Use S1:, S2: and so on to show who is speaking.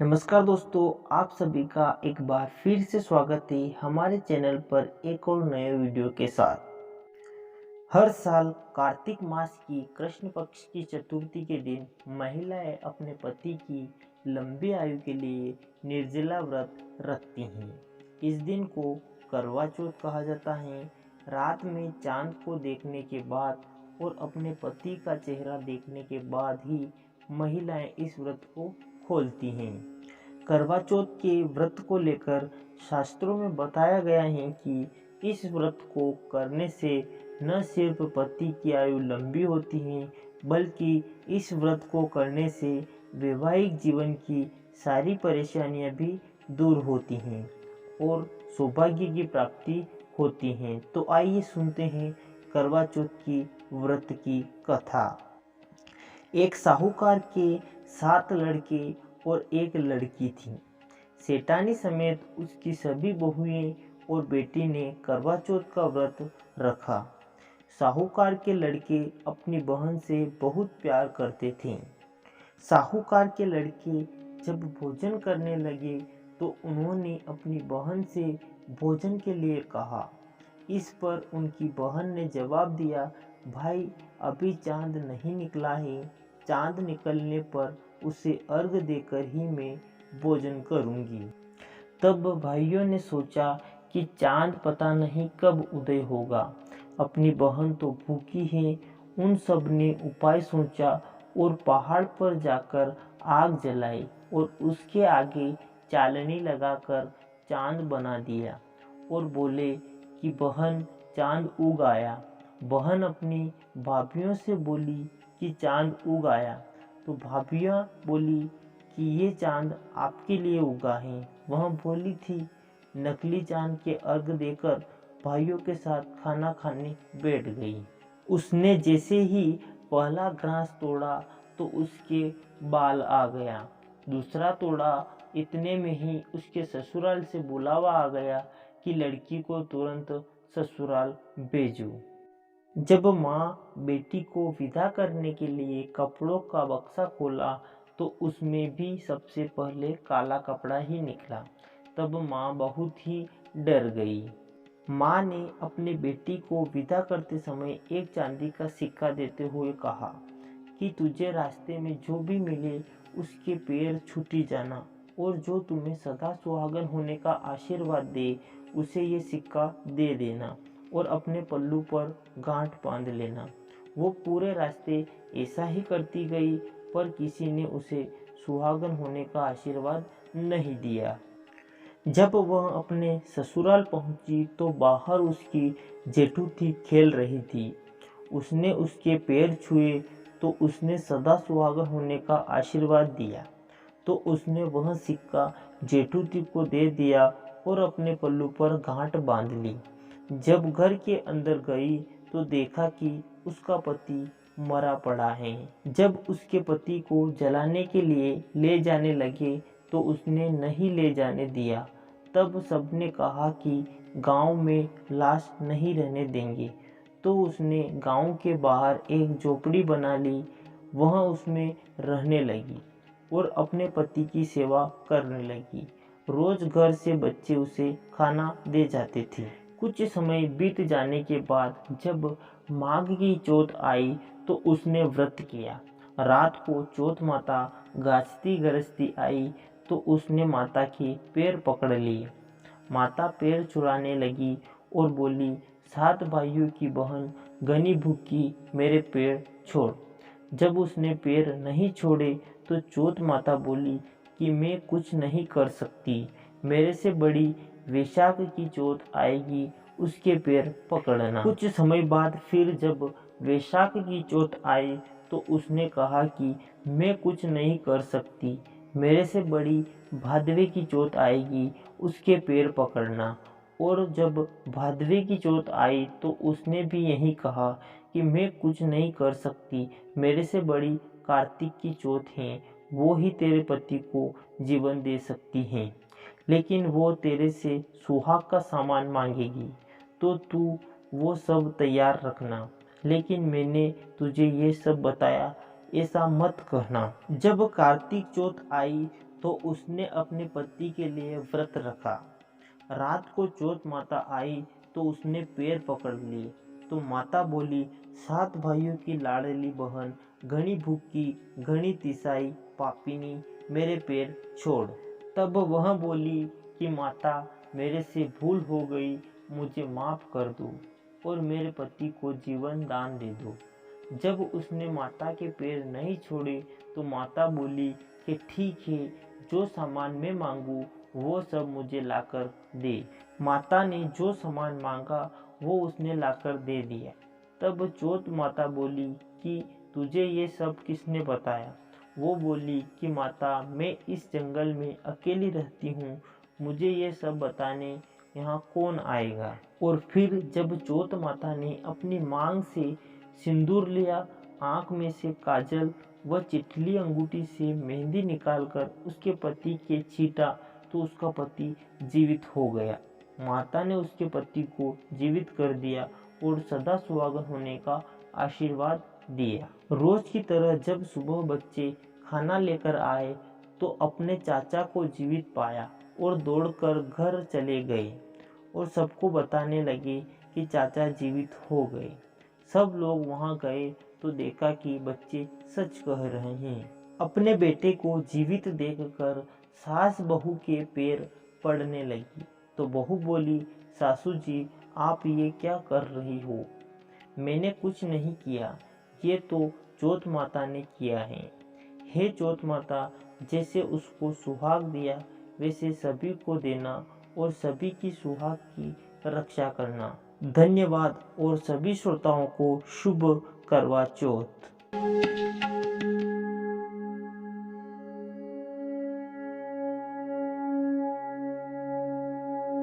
S1: नमस्कार दोस्तों, आप सभी का एक बार फिर से स्वागत है हमारे चैनल पर एक और नए वीडियो के साथ। हर साल कार्तिक मास की कृष्ण पक्ष की चतुर्थी के दिन महिलाएं अपने पति की लंबी आयु के लिए निर्जला व्रत रखती हैं। इस दिन को करवा चौथ कहा जाता है। रात में चांद को देखने के बाद और अपने पति का चेहरा देखने के बाद ही महिलाएं इस व्रत को खोलती हैं। करवा चौथ के व्रत को लेकर शास्त्रों में बताया गया है कि इस व्रत को करने से न सिर्फ पति की आयु लंबी होती है, बल्कि इस व्रत को करने से वैवाहिक जीवन की सारी परेशानियां भी दूर होती हैं और सौभाग्य की प्राप्ति होती है। तो आइए सुनते हैं करवा चौथ की व्रत की कथा। एक साहूकार के 7 लड़के और एक लड़की थी। सेठानी समेत उसकी सभी बहुएं और बेटी ने करवा चौथ का व्रत रखा। साहूकार के लड़के अपनी बहन से बहुत प्यार करते थे। साहूकार के लड़के जब भोजन करने लगे तो उन्होंने अपनी बहन से भोजन के लिए कहा। इस पर उनकी बहन ने जवाब दिया, भाई अभी चांद नहीं निकला है, चांद निकलने पर उसे अर्घ देकर ही मैं भोजन करूंगी। तब भाइयों ने सोचा कि चांद पता नहीं कब उदय होगा, अपनी बहन तो भूखी है। उन सब ने उपाय सोचा और पहाड़ पर जाकर आग जलाई और उसके आगे चालनी लगाकर चांद बना दिया और बोले कि बहन चांद उग आया। बहन अपनी भाभियों से बोली कि चांद उग आया, तो भाभियाँ बोली कि ये चांद आपके लिए उगा है। वह बोली थी, नकली चांद के अर्घ देकर भाइयों के साथ खाना खाने बैठ गई। उसने जैसे ही पहला ग्रास तोड़ा तो उसके बाल आ गया, दूसरा तोड़ा, इतने में ही उसके ससुराल से बुलावा आ गया कि लड़की को तुरंत ससुराल भेजो। जब माँ बेटी को विदा करने के लिए कपड़ों का बक्सा खोला तो उसमें भी सबसे पहले काला कपड़ा ही निकला। तब माँ बहुत ही डर गई। माँ ने अपनी बेटी को विदा करते समय एक चांदी का सिक्का देते हुए कहा कि तुझे रास्ते में जो भी मिले उसके पैर छूटी जाना और जो तुम्हें सदा सुहागन होने का आशीर्वाद दे उसे ये सिक्का दे देना और अपने पल्लू पर गांठ बांध लेना। वो पूरे रास्ते ऐसा ही करती गई, पर किसी ने उसे सुहागन होने का आशीर्वाद नहीं दिया। जब वह अपने ससुराल पहुंची तो बाहर उसकी जेठू थी खेल रही थी। उसने उसके पैर छुए तो उसने सदा सुहागन होने का आशीर्वाद दिया। तो उसने वह सिक्का जेठू थी को दे दिया और अपने पल्लू पर गांठ बांध ली। जब घर के अंदर गई तो देखा कि उसका पति मरा पड़ा है। जब उसके पति को जलाने के लिए ले जाने लगे तो उसने नहीं ले जाने दिया। तब सबने कहा कि गांव में लाश नहीं रहने देंगे, तो उसने गांव के बाहर एक झोपड़ी बना ली। वह उसमें रहने लगी और अपने पति की सेवा करने लगी। रोज घर से बच्चे उसे खाना दे जाते थे। कुछ समय बीत जाने के बाद जब माघ की चौथ आई तो उसने व्रत किया। रात को चौथ माता गाजती गरजती आई तो उसने माता के पैर पकड़ लिए। माता पैर छुड़ाने लगी और बोली, 7 भाइयों की बहन घनी भूखी, मेरे पैर छोड़। जब उसने पैर नहीं छोड़े तो चौथ माता बोली कि मैं कुछ नहीं कर सकती, मेरे से बड़ी वैशाख की चौथ आएगी, उसके पैर पकड़ना। कुछ समय बाद फिर जब वैशाख की चौथ आई तो उसने कहा कि मैं कुछ नहीं कर सकती, मेरे से बड़ी भादवे की चौथ आएगी, उसके पैर पकड़ना। और जब भादवे की चौथ आई तो उसने भी यही कहा कि मैं कुछ नहीं कर सकती, मेरे से बड़ी कार्तिक की चौथ है, वो ही तेरे पति को जीवन दे सकती हैं, लेकिन वो तेरे से सुहाग का सामान मांगेगी, तो तू वो सब तैयार रखना। लेकिन मैंने तुझे ये सब बताया, ऐसा मत कहना। जब कार्तिक चौथ आई तो उसने अपने पति के लिए व्रत रखा। रात को चौथ माता आई तो उसने पैर पकड़ लिए, तो माता बोली, 7 भाइयों की लाडली बहन, घनी भूखी घनी तिसाई पापिनी, मेरे पैर छोड़। तब वह बोली कि माता, मेरे से भूल हो गई, मुझे माफ कर दो और मेरे पति को जीवन दान दे दो। जब उसने माता के पैर नहीं छोड़े तो माता बोली कि ठीक है, जो सामान मैं मांगू वो सब मुझे लाकर दे। माता ने जो सामान मांगा वो उसने लाकर दे दिया। तब चौथ माता बोली कि तुझे ये सब किसने बताया? वो बोली कि माता, मैं इस जंगल में अकेली रहती हूँ, मुझे ये सब बताने यहाँ कौन आएगा? और फिर जब चौथ माता ने अपनी मांग से सिंदूर लिया, आँख में से काजल व चिटली अंगूठी से मेहंदी निकालकर उसके पति के छीटा तो उसका पति जीवित हो गया। माता ने उसके पति को जीवित कर दिया और सदा सुहागन होने का आशीर्वाद दिया। रोज की तरह जब सुबह बच्चे खाना लेकर आए तो अपने चाचा को जीवित पाया और दौड़कर घर चले गए और सबको बताने लगे कि चाचा जीवित हो गए। सब लोग वहां गए तो देखा कि बच्चे सच कह रहे हैं। अपने बेटे को जीवित देखकर सास बहू के पैर पड़ने लगी, तो बहू बोली, सासू जी, आप ये क्या कर रही हो? मैंने कुछ नहीं किया, ये तो चौथ माता ने किया है। हे चौथ माता, जैसे उसको सुहाग दिया वैसे सभी को देना और सभी की सुहाग की रक्षा करना। धन्यवाद और सभी श्रोताओं को शुभ करवा चौथ।